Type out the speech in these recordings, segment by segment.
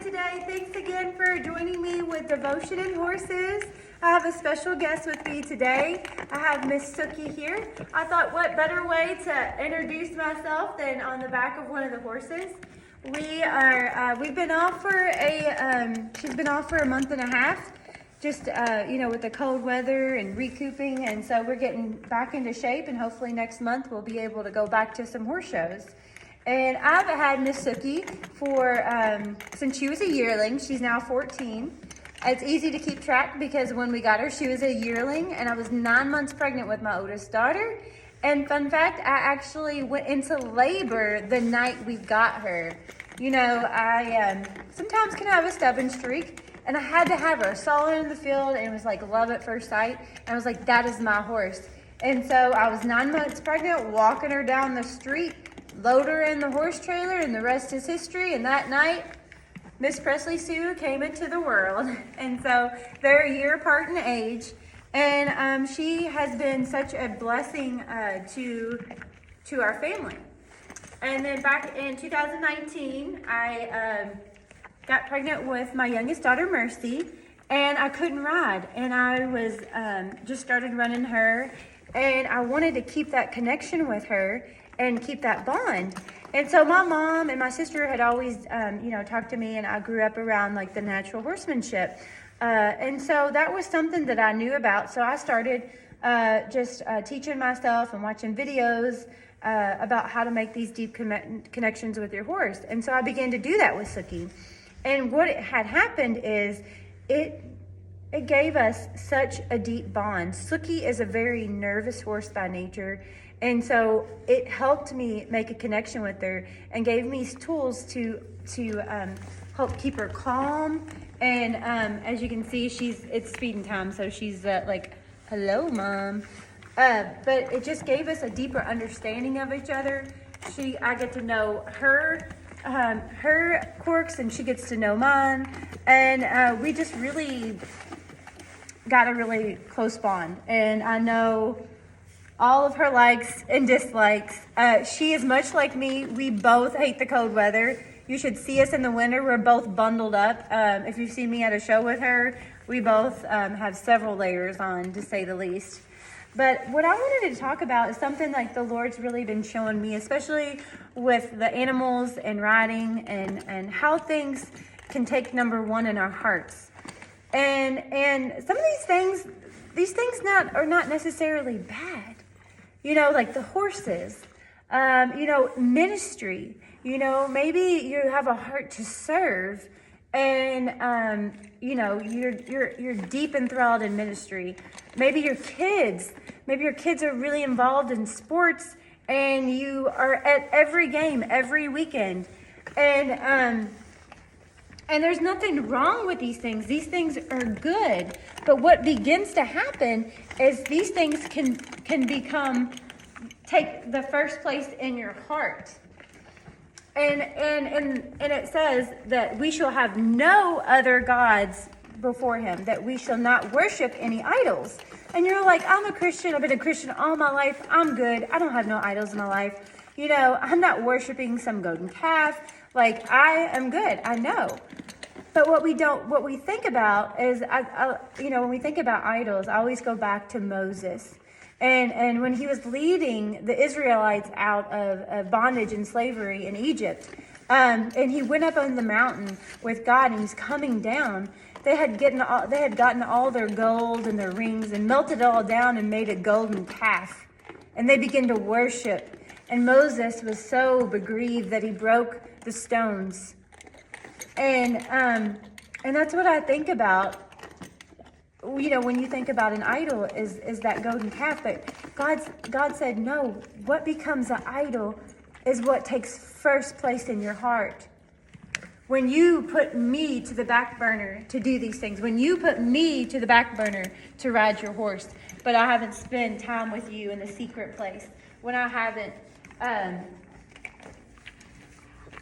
today. Thanks again for joining me with Devotion and Horses. I have a special guest with me today. I have Miss Sookie here. I thought what better way to introduce myself than on the back of one of the horses. We've been off for she's been off for a month and a half, just, with the cold weather and recouping. And so we're getting back into shape, and hopefully next month we'll be able to go back to some horse shows. And I've had Miss Sookie for, since she was a yearling. She's now 14. It's easy to keep track because when we got her, she was a yearling, and I was 9 months pregnant with my oldest daughter. And fun fact, I actually went into labor the night we got her. You know, I sometimes can have a stubborn streak, and I had to have her. I saw her in the field, and it was like love at first sight. And I was like, that is my horse. And so I was 9 months pregnant, walking her down the street, load her in the horse trailer, and the rest is history. And that night, Miss Presley Sue came into the world. And so they're a year apart in age. And she has been such a blessing to our family. And then back in 2019, I got pregnant with my youngest daughter, Mercy, and I couldn't ride. And I was just started running her, and I wanted to keep that connection with her and keep that bond. And so my mom and my sister had always, talked to me, and I grew up around like the natural horsemanship. And so that was something that I knew about. So I started teaching myself and watching videos about how to make these deep connections with your horse. And so I began to do that with Sookie. And what had happened is it gave us such a deep bond. Sookie is a very nervous horse by nature. And so it helped me make a connection with her and gave me tools to help keep her calm. And as you can see, it's feeding time, so she's like, hello, Mom. But it just gave us a deeper understanding of each other. I get to know her quirks, and she gets to know mine. And we just really got a really close bond. And I know all of her likes and dislikes. She is much like me. We both hate the cold weather. You should see us in the winter. We're both bundled up. If you've seen me at a show with her, we both have several layers on, to say the least. But what I wanted to talk about is something like the Lord's really been showing me, especially with the animals and riding, and how things can take number one in our hearts. And some of these things are not necessarily bad. Like the horses, ministry, maybe you have a heart to serve, and, you're deep enthralled in ministry. Maybe your kids are really involved in sports, and you are at every game, every weekend. And there's nothing wrong with these things. These things are good. But what begins to happen is these things can take the first place in your heart. And it says that we shall have no other gods before him, that we shall not worship any idols. And you're like, I'm a Christian. I've been a Christian all my life. I'm good. I don't have no idols in my life. I'm not worshiping some golden calf. Like, I am good. I know. But what we think about is, when we think about idols, I always go back to Moses. And when he was leading the Israelites out of bondage and slavery in Egypt, and he went up on the mountain with God, and he's coming down, they had gotten all their gold and their rings and melted it all down and made a golden calf. And they began to worship. And Moses was so begrieved that he broke the stones. And that's what I think about. When you think about an idol is that golden calf. But God said, no, what becomes an idol is what takes first place in your heart. When you put me to the back burner to do these things, when you put me to the back burner to ride your horse, but I haven't spent time with you in the secret place, when I haven't,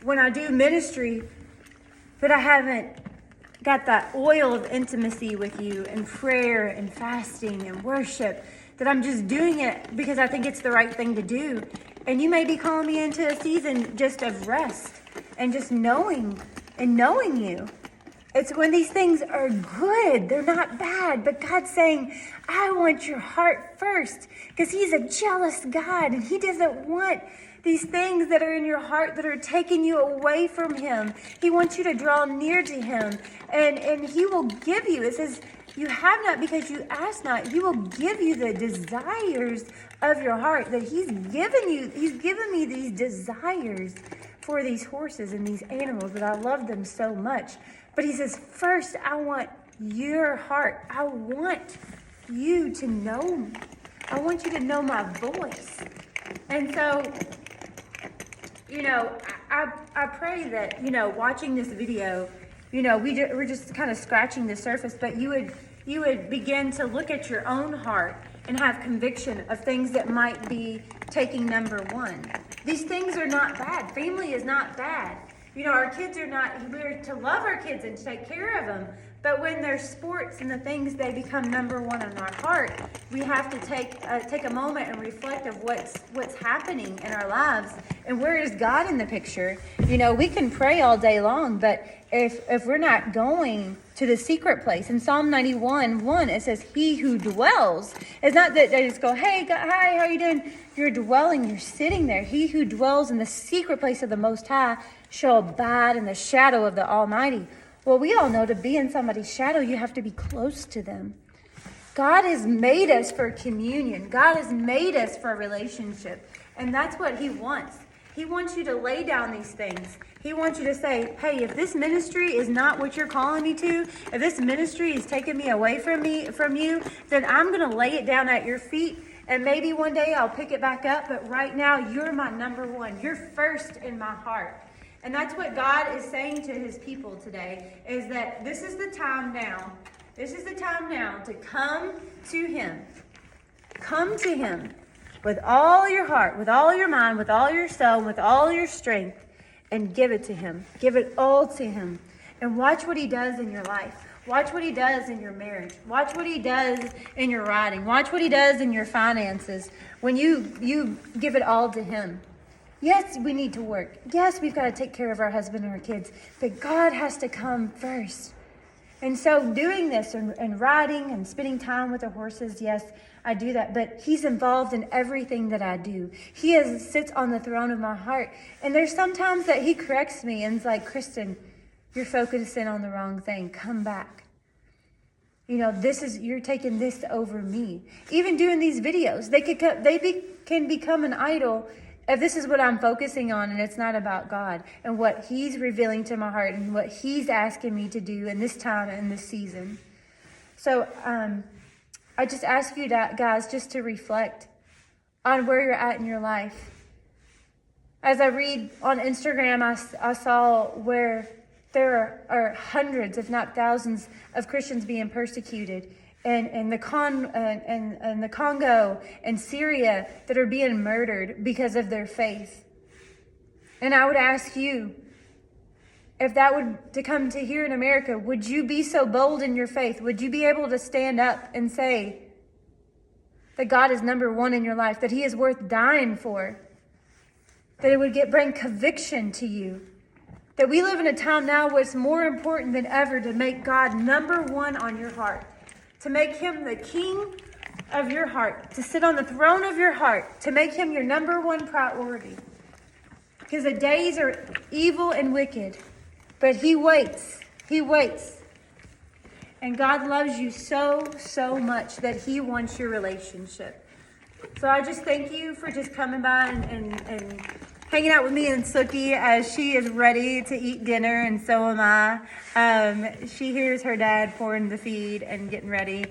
when I do ministry, but I haven't got that oil of intimacy with you and prayer and fasting and worship, that I'm just doing it because I think it's the right thing to do. And you may be calling me into a season just of rest and just knowing and knowing you. It's when these things are good, they're not bad, but God's saying, I want your heart first, because he's a jealous God, and he doesn't want these things that are in your heart that are taking you away from him. He wants you to draw near to him, and he will give you. It says, you have not because you ask not. He will give you the desires of your heart that he's given you. He's given me these desires for these horses and these animals that I love them so much. But he says, first, I want your heart. I want you to know me. I want you to know my voice. And so, I pray that, watching this video, we're just kind of scratching the surface, but you would begin to look at your own heart and have conviction of things that might be taking number one. These things are not bad. Family is not bad. Our kids are not, we're to love our kids and to take care of them. But when there's sports and the things, they become number one in our heart, we have to take a moment and reflect of what's happening in our lives. And where is God in the picture? We can pray all day long, but if we're not going to the secret place, in Psalm 91:1, it says, he who dwells. It's not that they just go, hey, God, hi, how are you doing? You're dwelling, you're sitting there. He who dwells in the secret place of the Most High shall abide in the shadow of the Almighty. Well, we all know to be in somebody's shadow, you have to be close to them. God has made us for communion. God has made us for a relationship. And that's what he wants. He wants you to lay down these things. He wants you to say, hey, if this ministry is not what you're calling me to, if this ministry is taking me away from you, then I'm going to lay it down at your feet. And maybe one day I'll pick it back up. But right now, you're my number one. You're first in my heart. And that's what God is saying to his people today, is that this is the time now. This is the time now to come to him. Come to him with all your heart, with all your mind, with all your soul, with all your strength, and give it to him. Give it all to him. And watch what he does in your life. Watch what he does in your marriage. Watch what he does in your writing. Watch what he does in your finances when you give it all to him. Yes, we need to work. Yes, we've got to take care of our husband and our kids. But God has to come first. And so doing this and riding and spending time with the horses, yes, I do that. But he's involved in everything that I do. He sits on the throne of my heart. And there's sometimes that he corrects me and is like, Kristen, you're focusing on the wrong thing. Come back. You're taking this over me. Even doing these videos, they can become an idol if this is what I'm focusing on and it's not about God and what he's revealing to my heart and what he's asking me to do in this time and this season. So I just ask you guys just to reflect on where you're at in your life. As I read on Instagram, I saw where there are hundreds, if not thousands, of Christians being persecuted in the Congo and Syria that are being murdered because of their faith. And I would ask you, if that would to come to here in America, would you be so bold in your faith? Would you be able to stand up and say that God is number one in your life, that he is worth dying for, that it would bring conviction to you? That we live in a time now where it's more important than ever to make God number one on your heart. To make him the king of your heart. To sit on the throne of your heart. To make him your number one priority. Because the days are evil and wicked. But he waits. He waits. And God loves you so, so much that he wants your relationship. So I just thank you for just coming by and hanging out with me and Suki as she is ready to eat dinner, and so am I. She hears her dad pouring the feed and getting ready.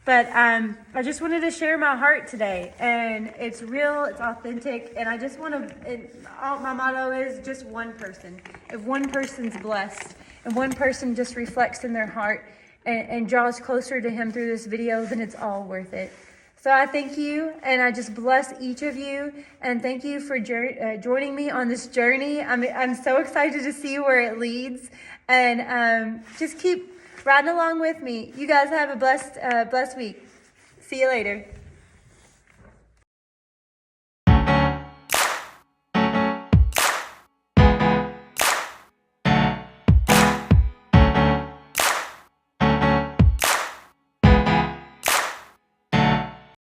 But I just wanted to share my heart today, and it's real, it's authentic, and I just want to, my motto is just one person. If one person's blessed, and one person just reflects in their heart and draws closer to him through this video, then it's all worth it. So I thank you, and I just bless each of you, and thank you for joining me on this journey. I'm so excited to see where it leads, and just keep riding along with me. You guys have a blessed week. See you later.